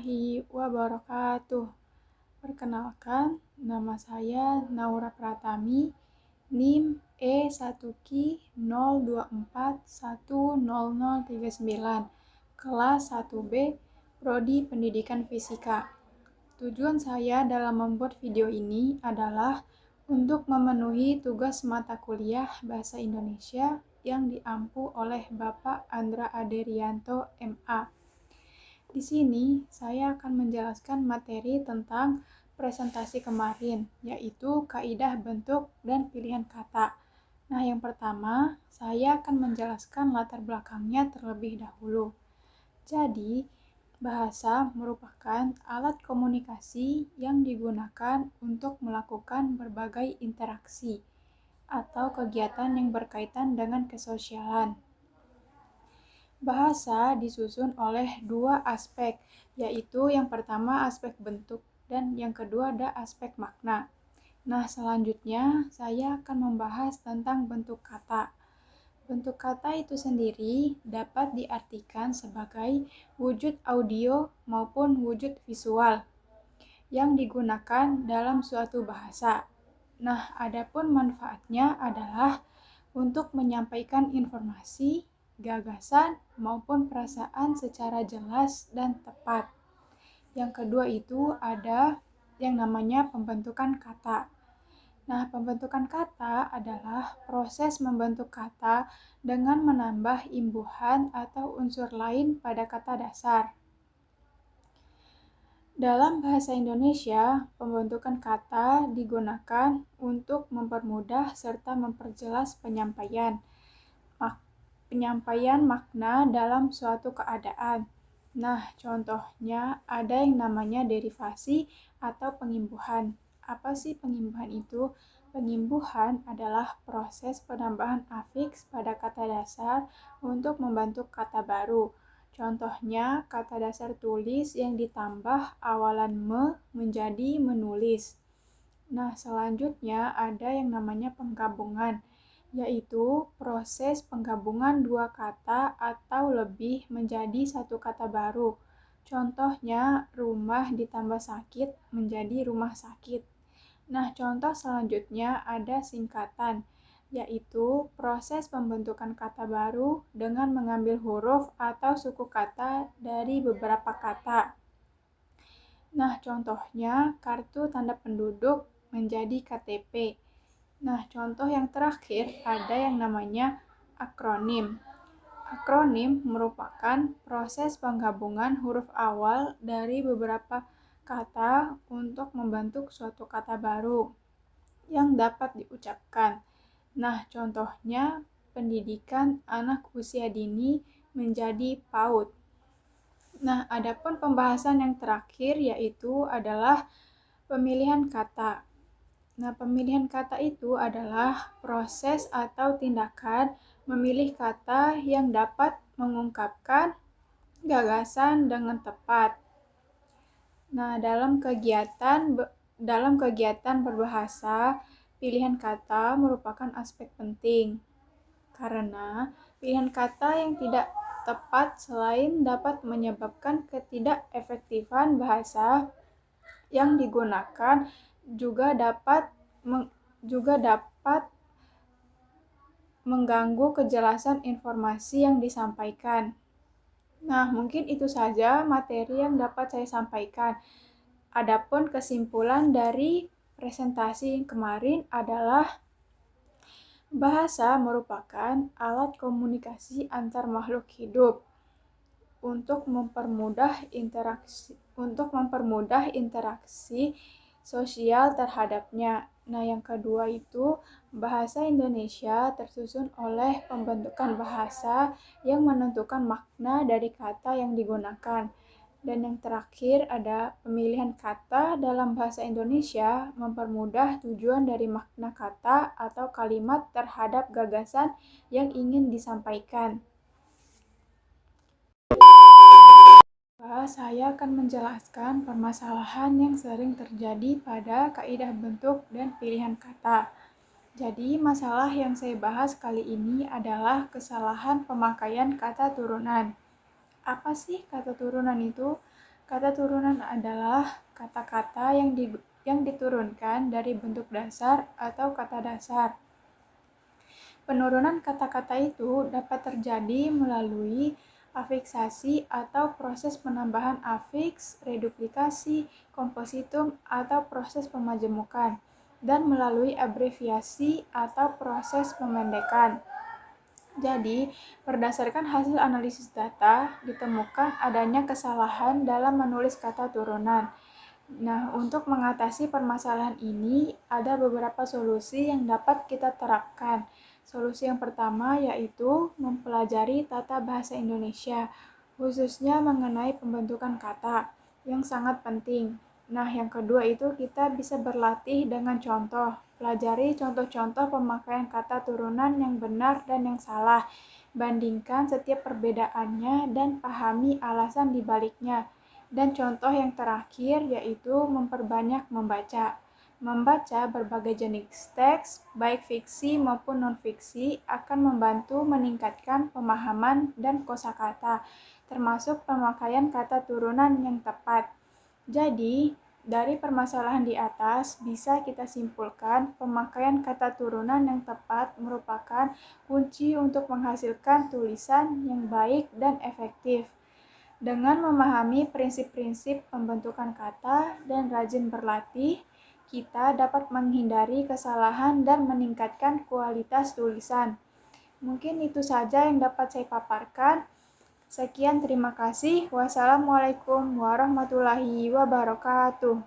warahmatullahi wabarakatuh. Perkenalkan, nama saya Naura Pratami, NIM E1Q02410039, kelas 1B, Prodi Pendidikan Fisika. Tujuan saya dalam membuat video ini adalah untuk memenuhi tugas mata kuliah Bahasa Indonesia yang diampu oleh Bapak Andra Aderianto, MA. Di sini, saya akan menjelaskan materi tentang presentasi kemarin, yaitu kaidah bentuk dan pilihan kata. Nah, yang pertama, saya akan menjelaskan latar belakangnya terlebih dahulu. Jadi, bahasa merupakan alat komunikasi yang digunakan untuk melakukan berbagai interaksi atau kegiatan yang berkaitan dengan kesosialan. Bahasa disusun oleh dua aspek, yaitu yang pertama aspek bentuk dan yang kedua ada aspek makna. Nah, selanjutnya saya akan membahas tentang bentuk kata. Bentuk kata itu sendiri dapat diartikan sebagai wujud audio maupun wujud visual yang digunakan dalam suatu bahasa. Nah, adapun manfaatnya adalah untuk menyampaikan informasi, gagasan, maupun perasaan secara jelas dan tepat. Yang kedua itu ada yang namanya pembentukan kata. Nah, pembentukan kata adalah proses membentuk kata dengan menambah imbuhan atau unsur lain pada kata dasar. Dalam bahasa Indonesia, pembentukan kata digunakan untuk mempermudah serta memperjelas penyampaian makna dalam suatu keadaan. Nah, contohnya ada yang namanya derivasi atau pengimbuhan. Apa sih pengimbuhan itu? Pengimbuhan adalah proses penambahan afiks pada kata dasar untuk membentuk kata baru. Contohnya, kata dasar tulis yang ditambah awalan me menjadi menulis. Nah, selanjutnya ada yang namanya penggabungan, yaitu proses penggabungan dua kata atau lebih menjadi satu kata baru. Contohnya, rumah ditambah sakit menjadi rumah sakit. Nah, contoh selanjutnya ada singkatan, yaitu proses pembentukan kata baru dengan mengambil huruf atau suku kata dari beberapa kata. Nah, contohnya kartu tanda penduduk menjadi KTP. Nah, contoh yang terakhir ada yang namanya akronim. Akronim merupakan proses penggabungan huruf awal dari beberapa kata untuk membentuk suatu kata baru yang dapat diucapkan. Nah, contohnya pendidikan anak usia dini menjadi PAUD. Nah, adapun pembahasan yang terakhir yaitu adalah pemilihan kata. Nah, pemilihan kata itu adalah proses atau tindakan memilih kata yang dapat mengungkapkan gagasan dengan tepat. Nah, dalam kegiatan berbahasa, pilihan kata merupakan aspek penting. Karena pilihan kata yang tidak tepat selain dapat menyebabkan ketidakefektifan bahasa yang digunakan juga dapat mengganggu kejelasan informasi yang disampaikan. Nah, mungkin itu saja materi yang dapat saya sampaikan. Adapun kesimpulan dari presentasi kemarin adalah bahasa merupakan alat komunikasi antar makhluk hidup untuk mempermudah interaksi sosial terhadapnya. Nah, yang kedua itu bahasa Indonesia tersusun oleh pembentukan bahasa yang menentukan makna dari kata yang digunakan. Dan yang terakhir ada pemilihan kata dalam bahasa Indonesia mempermudah tujuan dari makna kata atau kalimat terhadap gagasan yang ingin disampaikan. Saya akan menjelaskan permasalahan yang sering terjadi pada kaidah bentuk dan pilihan kata. Jadi, masalah yang saya bahas kali ini adalah kesalahan pemakaian kata turunan. Apa sih kata turunan itu? Kata turunan adalah kata-kata yang diturunkan dari bentuk dasar atau kata dasar. Penurunan kata-kata itu dapat terjadi melalui afiksasi atau proses penambahan afiks, reduplikasi, kompositum, atau proses pemajemukan, dan melalui abreviasi atau proses pemendekan. Jadi, berdasarkan hasil analisis data, ditemukan adanya kesalahan dalam menulis kata turunan. Nah, untuk mengatasi permasalahan ini, ada beberapa solusi yang dapat kita terapkan. Solusi yang pertama yaitu mempelajari tata bahasa Indonesia, khususnya mengenai pembentukan kata, yang sangat penting. Nah, yang kedua itu kita bisa berlatih dengan contoh. Pelajari contoh-contoh pemakaian kata turunan yang benar dan yang salah. Bandingkan setiap perbedaannya dan pahami alasan dibaliknya. Dan contoh yang terakhir yaitu memperbanyak membaca. Membaca berbagai jenis teks, baik fiksi maupun non-fiksi, akan membantu meningkatkan pemahaman dan kosakata, termasuk pemakaian kata turunan yang tepat. Jadi, dari permasalahan di atas, bisa kita simpulkan pemakaian kata turunan yang tepat merupakan kunci untuk menghasilkan tulisan yang baik dan efektif. Dengan memahami prinsip-prinsip pembentukan kata dan rajin berlatih, kita dapat menghindari kesalahan dan meningkatkan kualitas tulisan. Mungkin itu saja yang dapat saya paparkan. Sekian, terima kasih. Wassalamualaikum warahmatullahi wabarakatuh.